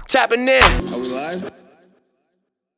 Tapping in. Are we live?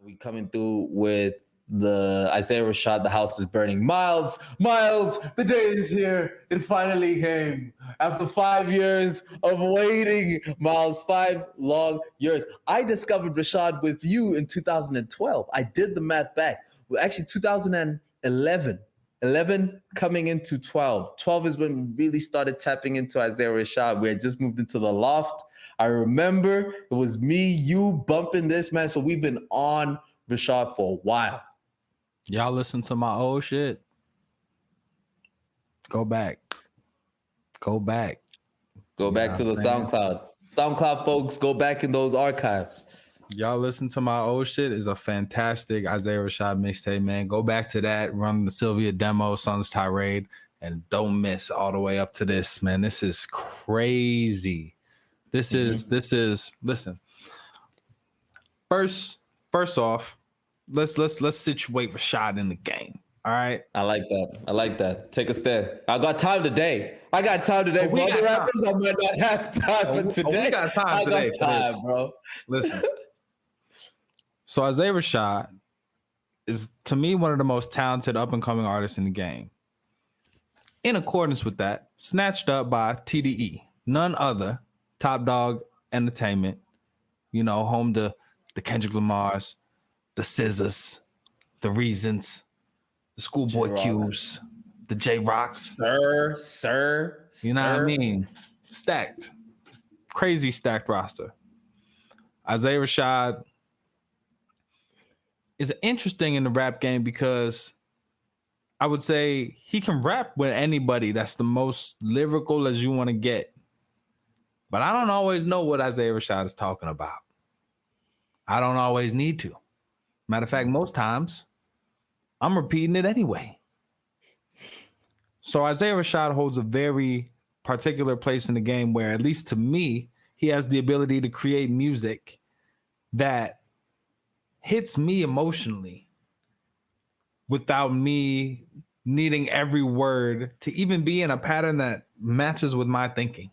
We coming through with the Isaiah Rashad, The House is Burning. Miles, the day is here. It finally came. After 5 years of waiting, Miles, 5 long years. I discovered Rashad with you in 2012. I did the math back. Well, actually, 2011. 11 coming into 12. 12 is when we really started tapping into Isaiah Rashad. We had just moved into the loft. I remember it was me, you bumping this, man. So we've been on Rashad for a while. Y'all listen to my old shit. Go back. Go back to the SoundCloud. SoundCloud folks, go back in those archives. Y'all listen to my old shit. Is a fantastic Isaiah Rashad mixtape, man. Go back to that. Run the Sylvia demo, Sun's Tirade, and don't miss all the way up to this, man. This is crazy. This is listen. First off, let's situate Rashad in the game. All right. I like that. Take us there. I got time today. For other rappers, I might not have time for today. We got time today. Bro. Listen. So Isaiah Rashad is, to me, one of the most talented up-and-coming artists in the game. In accordance with that, snatched up by TDE, none other, Top Dog Entertainment, home to the Kendrick Lamars, the Scissors, the Reasons, the Schoolboy Qs, the J Rocks. Sir. You know what I mean? Stacked. Crazy stacked roster. Isaiah Rashad is interesting in the rap game because I would say he can rap with anybody that's the most lyrical as you want to get. But I don't always know what Isaiah Rashad is talking about. I don't always need to. Matter of fact, most times I'm repeating it anyway. So Isaiah Rashad holds a very particular place in the game where, at least to me, he has the ability to create music that hits me emotionally without me needing every word to even be in a pattern that matches with my thinking.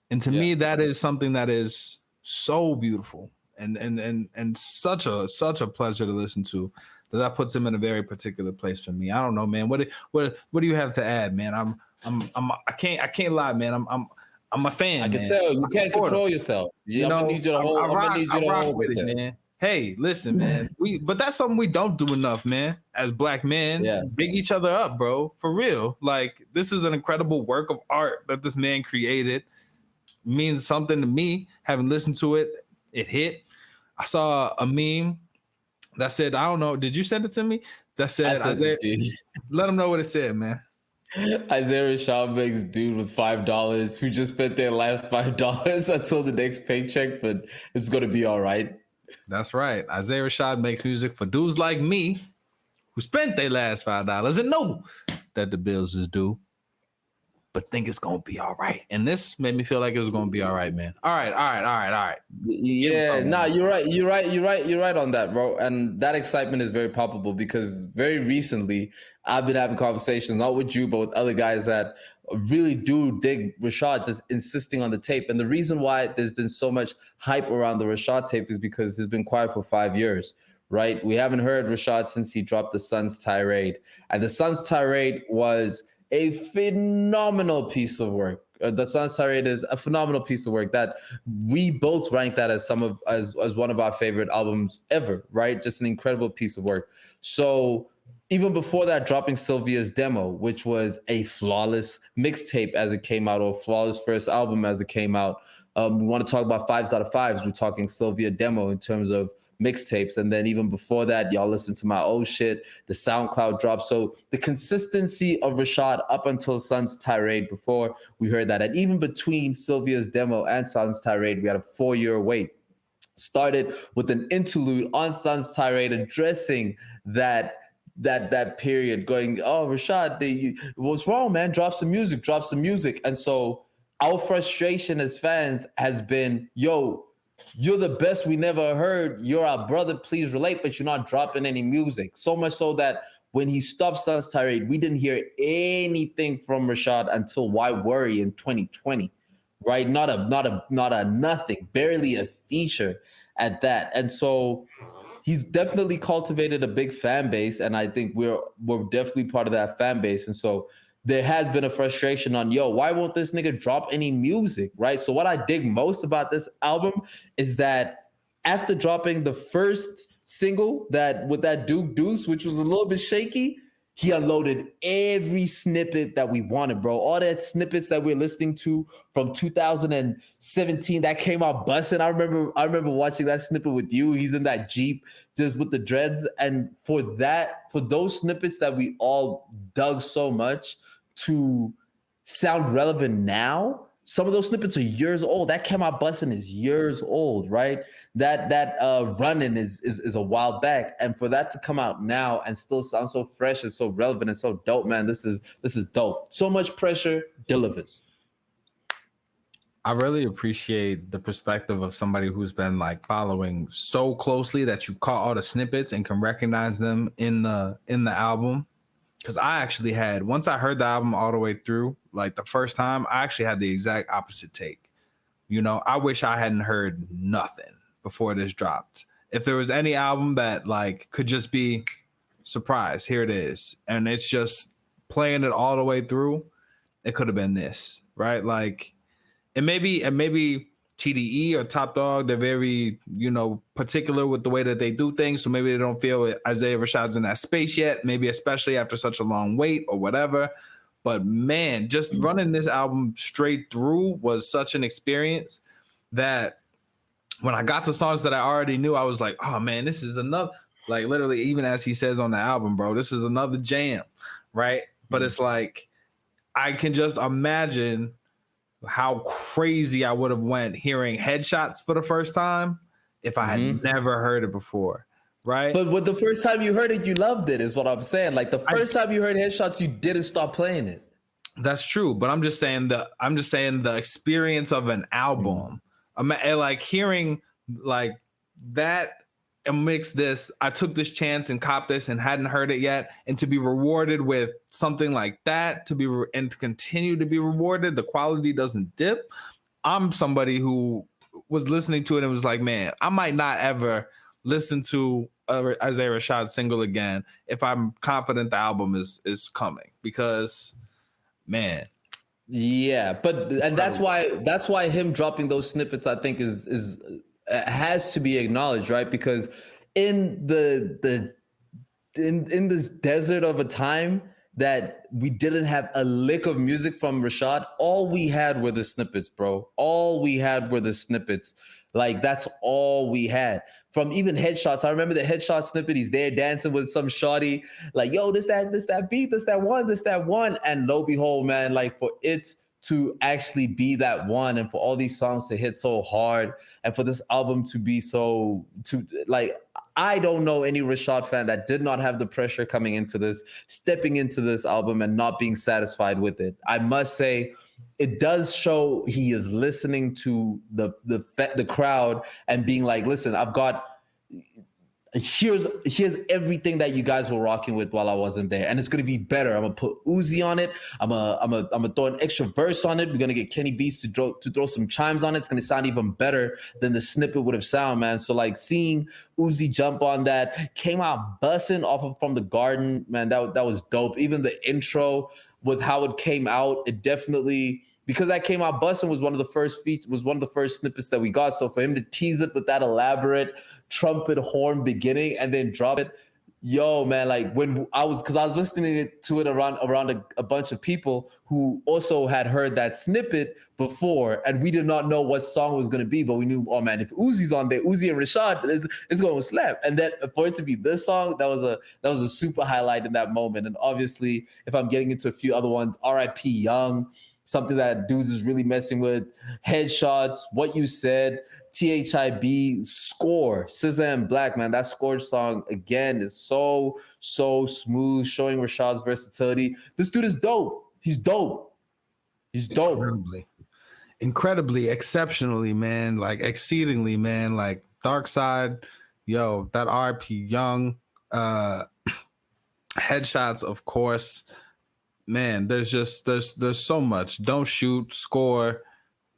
And to me, that is something that is so beautiful and such a pleasure to listen to, that puts him in a very particular place for me. I don't know, man. What do you have to add, man? I can't lie, man. I'm a fan. I can tell you can't control yourself. I'm gonna need you to hold with it, man. Hey, listen, man. But that's something we don't do enough, man. As black men, big each other up, bro. For real. Like, this is an incredible work of art that this man created. It means something to me. Having listened to it, it hit. I saw a meme that said, I don't know, did you send it to me? That said, let them know what it said, man. Isaiah Rashad makes dude with $5 who just spent their last $5 until the next paycheck, but it's gonna be all right. That's right. Isaiah Rashad makes music for dudes like me who spent their last $5 and know that the bills is due, but think it's gonna be all right. And this made me feel like it was gonna be all right, man. All right. Yeah, nah, you're right on that, bro. And that excitement is very palpable because very recently I've been having conversations, not with you, but with other guys that really do dig Rashad, just insisting on the tape. And the reason why there's been so much hype around the Rashad tape is because he's been quiet for 5 years, right? We haven't heard Rashad since he dropped the Sun's Tirade. And the Sun's Tirade was a phenomenal piece of work. The Sun's Tirade is a phenomenal piece of work that we both rank that as as one of our favorite albums ever, right? Just an incredible piece of work. So even before that, dropping Sylvia's demo, which was a flawless mixtape as it came out, or flawless first album as it came out. We want to talk about 5s out of 5s. We're talking Sylvia demo in terms of mixtapes. And then even before that, y'all listen to my old shit, the SoundCloud drop. So the consistency of Rashad up until Sun's Tirade, before we heard that. And even between Sylvia's demo and Sun's Tirade, we had a 4-year wait. Started with an interlude on Sun's Tirade addressing that period, going, oh, Rashad, what's wrong, man? Drop some music. And so our frustration as fans has been, yo, you're the best we never heard. You're our brother, please relate, but you're not dropping any music. So much so that when he stopped Sun's Tirade, we didn't hear anything from Rashad until Why Worry in 2020, right? Not a nothing, barely a feature at that. And so he's definitely cultivated a big fan base, and I think we're definitely part of that fan base. And so there has been a frustration on, yo, why won't this nigga drop any music, right? So what I dig most about this album is that after dropping the first single that with that Duke Deuce, which was a little bit shaky, he unloaded every snippet that we wanted, bro. All that snippets that we're listening to from 2017 that came out busting. I remember watching that snippet with you. He's in that Jeep just with the dreads. And for those snippets that we all dug so much to sound relevant now, some of those snippets are years old. That came out busting is years old, right? That running is a while back, and for that to come out now and still sound so fresh and so relevant and so dope, man, this is dope. So much pressure delivers. I really appreciate the perspective of somebody who's been like following so closely that you caught all the snippets and can recognize them in the album. Because I actually had, once I heard the album all the way through, like the first time, I actually had the exact opposite take. You know, I wish I hadn't heard nothing before this dropped. If there was any album that like could just be surprise, here it is, and it's just playing it all the way through, it could have been this, right? Like, and maybe TDE or Top Dog, they're very, you know, particular with the way that they do things. So maybe they don't feel Isaiah Rashad's in that space yet, maybe especially after such a long wait or whatever. But man, just running this album straight through was such an experience that when I got to songs that I already knew, I was like, oh man, this is another, like literally, even as he says on the album, bro, this is another jam, right? But it's like, I can just imagine how crazy I would have went hearing Headshots for the first time if I had never heard it before, right? But with the first time you heard it, you loved it, is what I'm saying. Like the first time you heard Headshots, you didn't stop playing it. That's true, but I'm just saying the experience of an album, like hearing like that amidst this. I took this chance and copped this and hadn't heard it yet, and to be rewarded with something like that, and to continue to be rewarded, the quality doesn't dip. I'm somebody who was listening to it and was like, man, I might not ever listen to Isaiah Rashad single again if I'm confident the album is coming, because man. Yeah, but and that's why him dropping those snippets, I think, is has to be acknowledged, right? Because in in this desert of a time that we didn't have a lick of music from Rashad, all we had were the snippets, bro. All we had were the snippets. Like that's all we had. From even Headshots, I remember the Headshot snippet. He's there dancing with some shawty, like, yo, this that beat, this that one. And lo behold, man, like for it to actually be that one, and for all these songs to hit so hard, and for this album to be so to like, I don't know any Rashad fan that did not have the pressure coming into this, stepping into this album and not being satisfied with it. I must say, it does show he is listening to the crowd and being like, listen, I've got here's everything that you guys were rocking with while I wasn't there, and it's gonna be better. I'm gonna put Uzi on it. I'm gonna throw an extra verse on it. We're gonna get Kenny Beats to throw some chimes on it. It's gonna sound even better than the snippet would have sound, man. So like seeing Uzi jump on that, came out busting off of From the Garden, man. That was dope. Even the intro with how it came out, it definitely, because that came out busting, was one of the first snippets that we got. So for him to tease it with that elaborate trumpet horn beginning and then drop it, yo, man, like when I was listening to it around a bunch of people who also had heard that snippet before, and we did not know what song it was going to be, but we knew, oh man, if Uzi's on there, Uzi and Rashad, it's going to slap. And then for it to be this song, that was a super highlight in that moment. And obviously, if I'm getting into a few other ones, R.I.P. Young, something that dudes is really messing with, Headshots, What You Said, THIB, Score, SZA and Black, man. That Score song again is so smooth, showing Rashad's versatility. This dude is dope. He's dope. He's dope. Incredibly, exceptionally, man. Like exceedingly, man. Like Dark Side, yo, that RP Young, Headshots, of course. Man, there's so much. Don't Shoot, Score,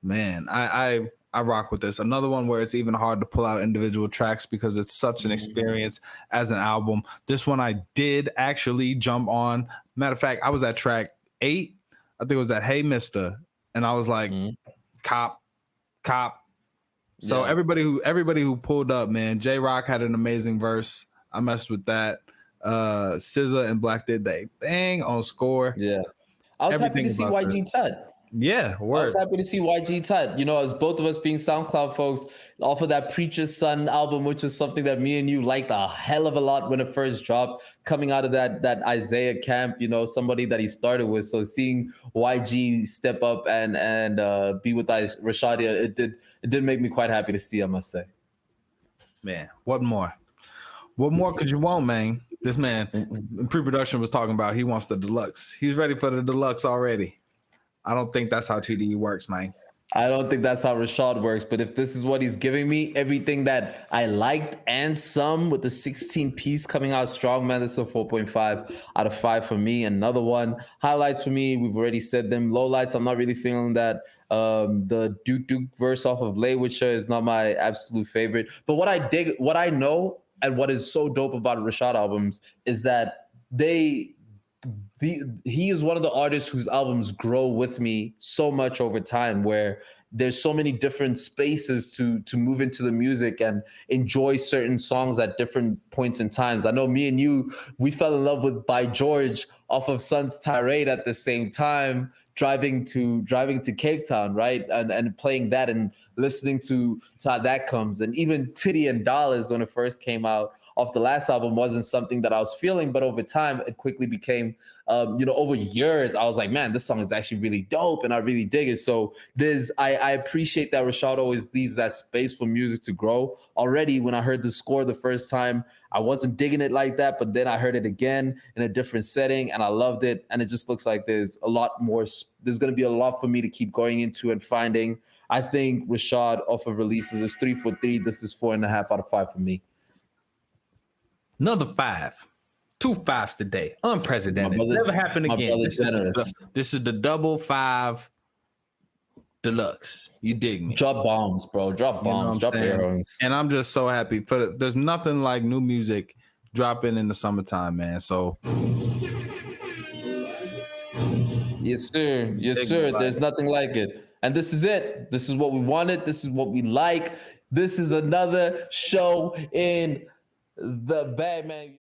Man, I rock with this. Another one where it's even hard to pull out individual tracks because it's such an experience as an album. This one I did actually jump on. Matter of fact, I was at track 8. I think it was at Hey Mister, and I was like, Mhm. cop, cop. So Yeah. everybody who pulled up, man, J Rock had an amazing verse. I messed with that. SZA and Black did they thing on score. Yeah. I was happy to Everything see about this. YG Tut. Yeah, I was word. happy to see YG Tut. You know, as both of us being SoundCloud folks, off of that Preacher's Son album, which was something that me and you liked a hell of a lot when it first dropped, coming out of that Isaiah camp, you know, somebody that he started with. So seeing YG step up and be with Rashad, it did make me quite happy to see, I must say. Man, what more? What more could you want, man? This man in pre-production was talking about he wants the deluxe. He's ready for the deluxe already. I don't think that's how TDE works, man. I don't think that's how Rashad works, but if this is what he's giving me, everything that I liked and some with the 16 piece coming out strong, man, this is a 4.5 out of 5 for me. Another one. Highlights for me, we've already said them. Lowlights, I'm not really feeling that. The Duke verse off of Lay Witcher is not my absolute favorite. But what I dig, what I know, and what is so dope about Rashad albums is that he is one of the artists whose albums grow with me so much over time, where there's so many different spaces to move into the music and enjoy certain songs at different points in times. I know me and you, we fell in love with By George off of Sun's Tirade at the same time, driving to Cape Town, right? And playing that and listening to how that comes. And even Titty and Dollars when it first came out off the last album wasn't something that I was feeling, but over time it quickly became, over years, I was like, man, this song is actually really dope, and I really dig it. So I appreciate that Rashad always leaves that space for music to grow. Already, when I heard the score the first time, I wasn't digging it like that, but then I heard it again in a different setting, and I loved it. And it just looks like there's a lot more. There's going to be a lot for me to keep going into and finding. I think Rashad off of releases is 3 for 3. This is 4.5 out of 5 for me. Another 5. 2 5s today. Unprecedented. My brother- Never happened my again. brother's generous. This is the double 5 deluxe. You dig me? Drop bombs, bro. Drop You know what bombs. I'm Drop saying? arrows. And I'm just so happy there's nothing like new music dropping in the summertime, man. So Yes, sir. Yes, Big sir. vibe. There's nothing like it. And this is it. This is what we wanted. This is what we like. This is another show in the bag, man.